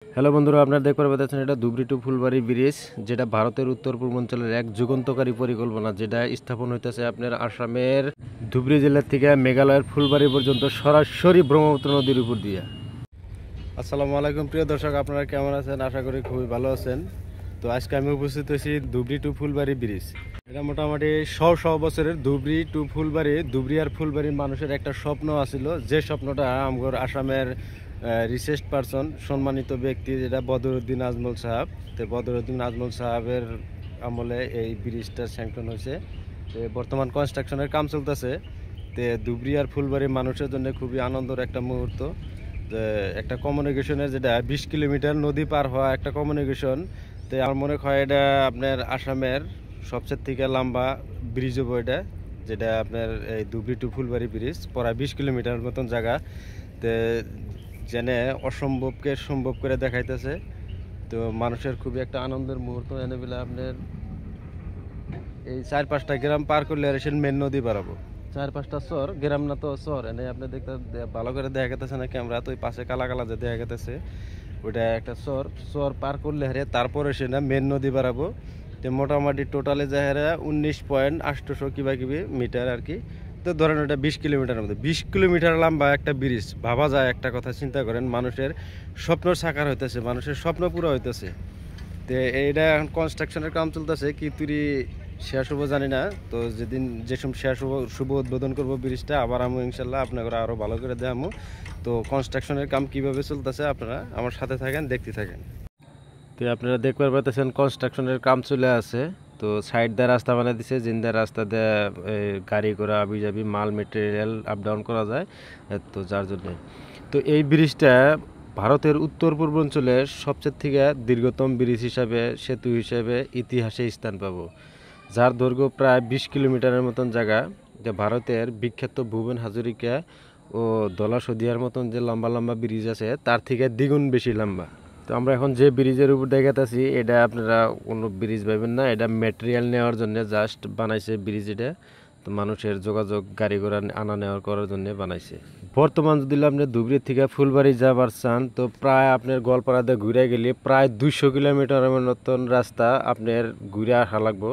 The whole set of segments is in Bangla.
হ্যালো বন্ধুরা, আপনারা দেখতে পাচ্ছেন এটা ধুবড়ী টু ফুলবাড়ি ব্রিজ, যেটা ভারতের উত্তর পূর্বাঞ্চলের এক যুগান্তকারী পরিকল্পনা, যেটা স্থাপন হইতেছে আপনার আসামের ধুবড়ী জেলার থেকে মেঘালয়ের ফুলবাড়ি পর্যন্ত সরাসরি ব্রহ্মপুত্র নদীর উপর দিয়ে। আসসালামু আলাইকুম প্রিয় দর্শক, আপনারা কেমন আছেন? আশা করি খুবই ভালো আছেন। তো আজকে আমি উপস্থিত হয়েছি ধুবড়ী টু ফুলবাড়ি ব্রিজ। এটা মোটামুটি শো বছরের ধুবড়ী টু ফুলবাড়ি, ধুবড়ী আর ফুলবাড়ির মানুষের একটা স্বপ্ন আছিল, যে স্বপ্নটা আমার আসামের রিসেস্ট পারসন, সম্মানিত ব্যক্তি, যেটা বদরুদ্দিন আজমল সাহেব। তো বদরুদ্দিন আজমল সাহেবের আমলে এই ব্রিজটা স্যাংশন হয়েছে। তো বর্তমান কনস্ট্রাকশনের কাম চলতেছে। তো ধুবড়ী আর ফুলবাড়ির মানুষের জন্য খুবই আনন্দের একটা মুহূর্ত। একটা কমিউনিকেশনের, যেটা 20 কিলোমিটার নদী পার হওয়া একটা কমিউনিকেশন। তো আমার মনে হয় এটা আপনার আসামের সবচেয়ে থেকে লম্বা ব্রিজ হবো এটা, যেটা আপনার এই ধুবড়ী টু ফুলবাড়ি ব্রিজ, প্রায় 20 কিলোমিটার মতন জায়গা। তো জেনে অসম্ভবকে সম্ভব করে দেখাইতেছে। তো মানুষের খুবই একটা আনন্দের মুহূর্ত এনে বলে আপনার এই 4-5টা গ্রাম পার করলে আর সে মেন নদী পারাবো। 4-5টা চর, গ্রাম না তো চর, এনে আপনি দেখতে ভালো করে দেখা গেতেছে না ক্যামেরা, তো ওই পাশে কালা কালা যে দেখা গেতেছে ওইটা একটা চর। চর পার করলে হারে তারপরে সে না মেন নদী বাড়াবো। তো মোটামুটি টোটালে যায় হারে 19.800 কিবা কিবি মিটার আর কি। তো ধরেন ওটা 20 কিলোমিটারের মধ্যে, 20 কিলোমিটার লম্বা একটা ব্রিজ। ভাবা যায়, একটা কথা চিন্তা করেন, মানুষের স্বপ্ন সাকার হইতেছে, মানুষের স্বপ্ন পুরো হইতেছে। তো এইটা এখন কনস্ট্রাকশনের কাম চলতেছে, কি তুই শেষ হবো জানি না। তো যেদিন যেসব শেষ হবো, শুভ উদ্বোধন করবো ব্রিজটা, আবার আমি ইনশাল্লাহ আপনাকে আরও ভালো করে দেখাবো। তো কনস্ট্রাকশনের কাম কিভাবে চলতেছে আপনারা আমার সাথে থাকেন, দেখতে থাকেন। তো আপনারা দেখতে পাচ্ছেন কনস্ট্রাকশনের কাম চলে আছে। তো সাইড দিয়ে রাস্তা বানিয়ে দিছে, জিন্দা রাস্তা দিয়ে গাড়ি ঘোড়া আবি যাবি মাল মেটেরিয়াল আপ ডাউন করা যায়। তো যার জন্য তো এই ব্রিজটা ভারতের উত্তর পূর্বাঞ্চলের সবচেয়ে থেকে দীর্ঘতম ব্রিজ হিসাবে, সেতু হিসাবে ইতিহাসে স্থান পাবো, যার দৈর্ঘ্য প্রায় 20 কিলোমিটারের মতন জায়গা। যা ভারতের বিখ্যাত ভুবন হাজরিকা ও দলা সদিয়ার মতন যে লম্বা লম্বা ব্রিজ আছে, তার থেকে দ্বিগুণ বেশি লম্বা। তো আমরা এখন যে ব্রিজের উপর দেখাতেছি, এটা আপনারা কোনো ব্রিজ পাবেন না, এটা ম্যাটেরিয়াল নেওয়ার জন্য জাস্ট বানাইছে ব্রিজ। এটা তো মানুষের যোগাযোগ, গাড়ি ঘোড়া আনা নেওয়ার করার জন্য বানাইছে। বর্তমান যদি আপনি ধুবড়ী থেকে ফুলবাড়ি যাবার চান, তো প্রায় আপনার গোয়ালপাড়াতে ঘুরে গেলে প্রায় 200 কিলোমিটারের মতন রাস্তা আপনার ঘুরে আসা লাগবো।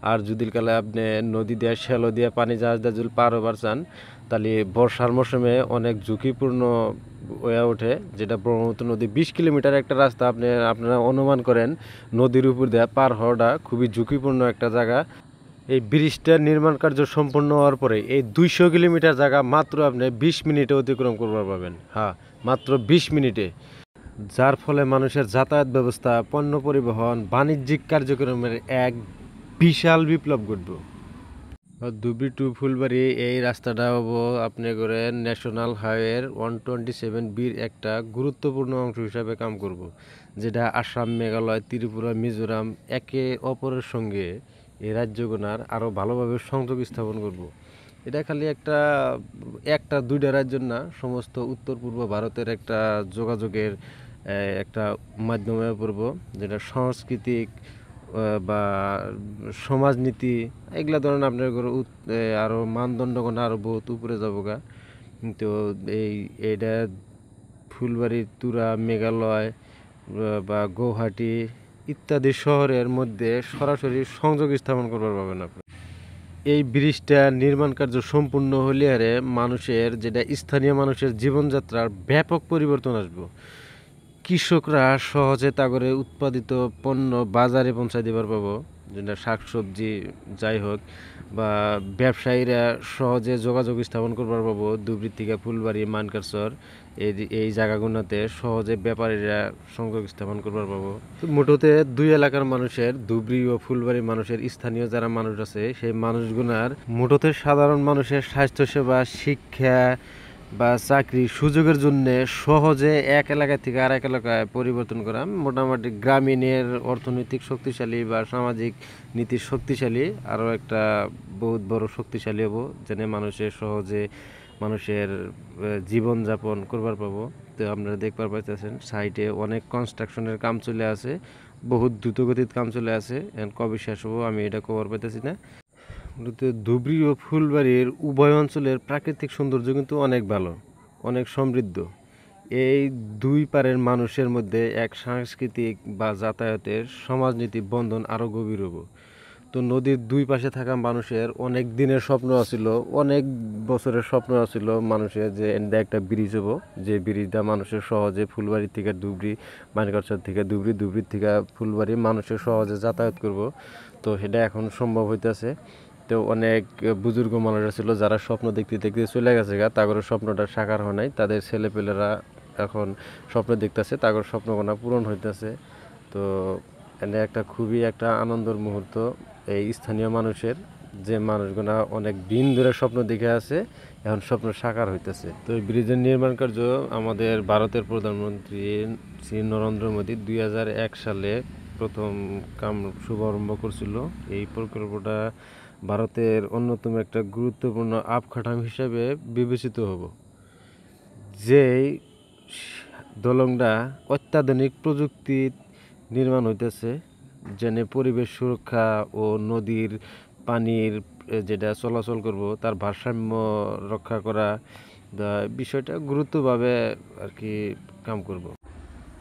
আর যদি কালে আপনি নদী দিয়ে, শ্যালো দিয়ে, পানি জাহাজ দিয়ে যদি পার হবার চান, তাহলে বর্ষার মৌসুমে অনেক ঝুঁকিপূর্ণ হয়ে ওঠে। যেটা ব্রহ্মপুত্র নদী 20 কিলোমিটার একটা রাস্তা, আপনারা অনুমান করেন নদীর উপর দিয়ে পার হওয়াটা খুবই ঝুঁকিপূর্ণ একটা জায়গা। এই ব্রিজটার নির্মাণ কার্য সম্পন্ন হওয়ার পরে এই 200 কিলোমিটার জায়গা মাত্র আপনি 20 মিনিটে অতিক্রম করবার পাবেন। হ্যাঁ, মাত্র 20 মিনিটে। যার ফলে মানুষের যাতায়াত ব্যবস্থা, পণ্য পরিবহন, বাণিজ্যিক কার্যক্রমের এক বিশাল বিপ্লব ঘটবে। ধুবড়ী টু ফুলবাড়ি এই রাস্তাটা হবো আপনি করে ন্যাশনাল হাইওয়ের 127 একটা গুরুত্বপূর্ণ অংশ হিসাবে কাম করব, যেটা আসাম, মেঘালয়, ত্রিপুরা, মিজোরাম একে অপরের সঙ্গে এই রাজ্যগুনার আরও ভালোভাবে সংযোগ স্থাপন করব। এটা খালি একটা একটা দুইটা রাজ্য না, সমস্ত উত্তর পূর্ব ভারতের একটা যোগাযোগের একটা মাধ্যমে পড়ব, যেটা সাংস্কৃতিক বা সমাজনীতি এগুলা ধরেন আপনার আরও মানদণ্ডগুলো আরও বহুত উপরে যাবো গা। কিন্তু এইটা ফুলবাড়ি, তুরা, মেঘালয় বা গৌহাটি ইত্যাদি শহরের মধ্যে সরাসরি সংযোগ স্থাপন করবার পাবেন আপনি। এই ব্রিজটা নির্মাণ কার্য সম্পূর্ণ হলে আরে মানুষের, যেটা স্থানীয় মানুষের জীবনযাত্রার ব্যাপক পরিবর্তন আসবে। কৃষকরা সহজে তাগরে উৎপাদিত পণ্য বাজারে পৌঁছায় দিবার পাবো, যেটা শাকসবজি যাই হোক, বা ব্যবসায়ীরা সহজে যোগাযোগ স্থাপন করবার পাবো। ধুবড়ী থেকে ফুলবাড়ি, মানকারচর এই জায়গাগুলোতে সহজে ব্যাপারীরা সংযোগ স্থাপন করবার পাবো। মোটতে দুই এলাকার মানুষের, ধুবড়ী ও ফুলবাড়ি মানুষের, স্থানীয় যারা মানুষ আছে সেই মানুষগুলার মোটতে সাধারণ মানুষের স্বাস্থ্যসেবা, শিক্ষা বা চাকরি সুযোগের জন্য সহজে এক এলাকা থেকে আরেক এলাকায় পরিবর্তন করা, মোটামুটি গ্রামীণের অর্থনৈতিক শক্তিশালী বা সামাজিক নীতির শক্তিশালী আরও একটা বহুত বড় শক্তিশালী হবো, যেন মানুষের সহজে মানুষের জীবনযাপন করবার পাবো। তো আপনারা দেখবার পাইতেছেন সাইডে অনেক কনস্ট্রাকশনের কাম চলে আছে, বহুত দ্রুতগতির কাম চলে আছে। কবে শেষ হবো আমি এটা খবর পাইতেছি না। ধুবড়ী ও ফুলবাড়ির উভয় অঞ্চলের প্রাকৃতিক সৌন্দর্য কিন্তু অনেক ভালো, অনেক সমৃদ্ধ। এই দুই পারের মানুষের মধ্যে এক সাংস্কৃতিক বা যাতায়াতের সমাজনীতি বন্ধন আরও গভীর হব। তো নদীর দুই পাশে থাকা মানুষের অনেক দিনের স্বপ্ন আছিল, অনেক বছরের স্বপ্ন আছিল মানুষের, যে এনদা একটা ব্রিজ হবো, যে ব্রিজটা মানুষের সহজে ফুলবাড়ি থেকে ধুবড়ি, মানিকগঞ্জ থেকে ধুবড়ি, ধুবড়ির থেকে ফুলবাড়ি মানুষের সহজে যাতায়াত করব। তো সেটা এখন সম্ভব হইতেছে। তো অনেক বুজুর্গ মানুষরা ছিল যারা স্বপ্ন দেখতে দেখতে চলে গেছে গা, তাদের স্বপ্নটা সাকার হয় নাই, তাদের ছেলেপেলেরা এখন স্বপ্ন দেখতেছে, তাদের স্বপ্নগুলো পূরণ হইতেছে। তো এনে একটা খুবই একটা আনন্দের মুহূর্ত এই স্থানীয় মানুষের, যে মানুষগুলা অনেক দিন ধরে স্বপ্ন দেখে আছে, এখন স্বপ্ন সাকার হইতেছে। তো এই ব্রিজের নির্মাণ কার্য আমাদের ভারতের প্রধানমন্ত্রী শ্রী নরেন্দ্র মোদী 2001 সালে প্রথম কাম শুভারম্ভ করছিল। এই প্রকল্পটা ভারতের অন্যতম একটা গুরুত্বপূর্ণ অবকাঠামো হিসেবে বিবেচিত হব। যেই দলংটা অত্যাধুনিক প্রযুক্তি নির্মাণ হইতেছে, যেন পরিবেশ সুরক্ষা ও নদীর পানির যেটা চলাচল করব তার ভারসাম্য রক্ষা করা, বিষয়টা গুরুত্বভাবে আর কি কাম করব।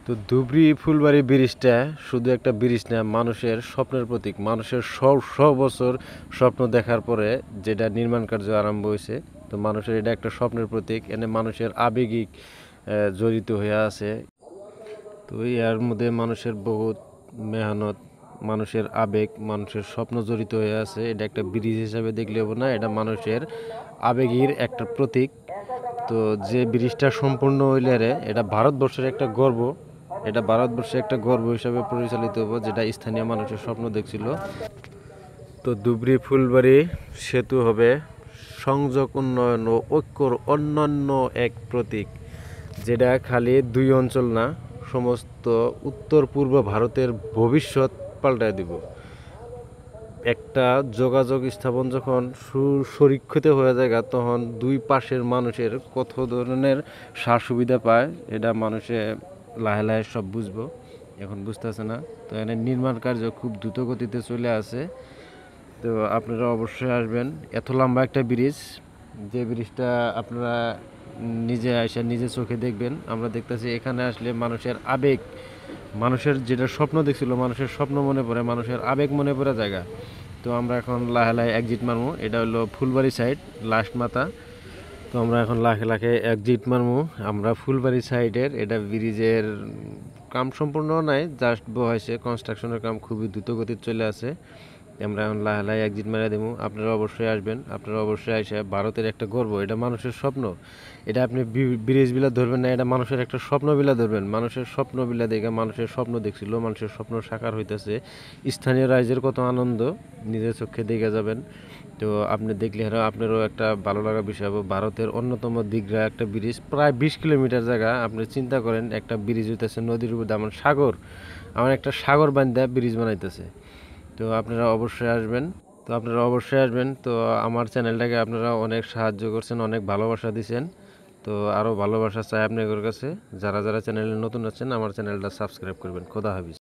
তো ধুবড়ি ফুলবাড়ি ব্রিজটা শুধু একটা ব্রিজ না, মানুষের স্বপ্নের প্রতীক। মানুষের বছর স্বপ্ন দেখার পরে যেটা নির্মাণ কার্য আরম্ভ হয়েছে, তো মানুষের এটা একটা স্বপ্নের প্রতীক। এনে মানুষের আবেগিক জড়িত হয়ে আছে। তো এর মধ্যে মানুষের বহুত মেহনত, মানুষের আবেগ, মানুষের স্বপ্ন জড়িত হয়ে আছে। এটা একটা ব্রিজ হিসাবে দেখলে হবে না, এটা মানুষের আবেগের একটা প্রতীক। তো যে ব্রিজটা সম্পূর্ণ হইলে এটা ভারতবর্ষের একটা গর্ব, এটা ভারতবর্ষের একটা গর্ব হিসাবে পরিচালিত হবো, যেটা স্থানীয় মানুষের স্বপ্ন দেখছিল। তো ধুবড়ি ফুলবাড়ি সেতু হবে সংযোগ, উন্নয়ন ও ঐক্যর অন্যান্য এক প্রতীক, যেটা খালি দুই অঞ্চল না, সমস্ত উত্তর পূর্ব ভারতের ভবিষ্যৎ পাল্টায় দিব। একটা যোগাযোগ স্থাপন যখন সুরক্ষিত হয়ে যায়, তখন দুই পাশের মানুষের কত ধরনের সার সুবিধা পায়, এটা মানুষে লাহে লাহে সব বুঝবো, এখন বুঝতেছে না। তো এখানে নির্মাণ কার্য খুব দ্রুত গতিতে চলে আসে। তো আপনারা অবশ্যই আসবেন। এত লম্বা একটা ব্রিজ, যে ব্রিজটা আপনারা নিজে এসে নিজে চোখে দেখবেন। আমরা দেখতেছি এখানে আসলে মানুষের আবেগ, মানুষের যেটা স্বপ্ন দেখছিল, মানুষের স্বপ্ন মনে পড়ে, মানুষের আবেগ মনে পড়ে জায়গা। তো আমরা এখন লাহে লাহে এক্সিট মারবো। এটা হলো ফুলবাড়ি সাইড লাস্ট মাথা। তো আমরা এখন লাখে লাখে এক্সিট মারবো। আমরা ফুলবাড়ি সাইডের এটা ব্রিজের কাম সম্পূর্ণ নাই, জাস্ট বহাইছে, কনস্ট্রাকশনের কাম খুবই দ্রুত গতিতে চলে আছে। আমরা এখন লাহে লাহে এক্সিট মেরে দেবো। আপনারা অবশ্যই আসবেন, আপনারা অবশ্যই আসে। ভারতের একটা গর্ব, এটা মানুষের স্বপ্ন। এটা আপনি ব্রিজ বিলা ধরবেন না, এটা মানুষের একটা স্বপ্ন বিলা ধরবেন। মানুষের স্বপ্ন বিলা দেখে, মানুষের স্বপ্ন দেখছিল, মানুষের স্বপ্ন সাকার হইতেছে। স্থানীয় রাইজের কত আনন্দ নিজের চোখে দেখে যাবেন। তো আপনি দেখলে আপনারও একটা ভালো লাগার বিষয় হবে। ভারতের অন্যতম দিঘরা একটা ব্রিজ, প্রায় 20 কিলোমিটার জায়গা। আপনি চিন্তা করেন, একটা ব্রিজ হইতেছে নদীর উপর, আমার একটা সাগর বান্ধা ব্রিজ বানাইতেছে। তো আপনারা অবশ্যই আসবেন। তো আমার চ্যানেলটাকে আপনারা অনেক সাহায্য করছেন, অনেক ভালোবাসা দিয়েছেন। তো আরও ভালোবাসা চাই আপনাদের কাছে। যারা যারা চ্যানেলে নতুন আছেন, আমার চ্যানেলটা সাবস্ক্রাইব করবেন। খোদা হাফেজ।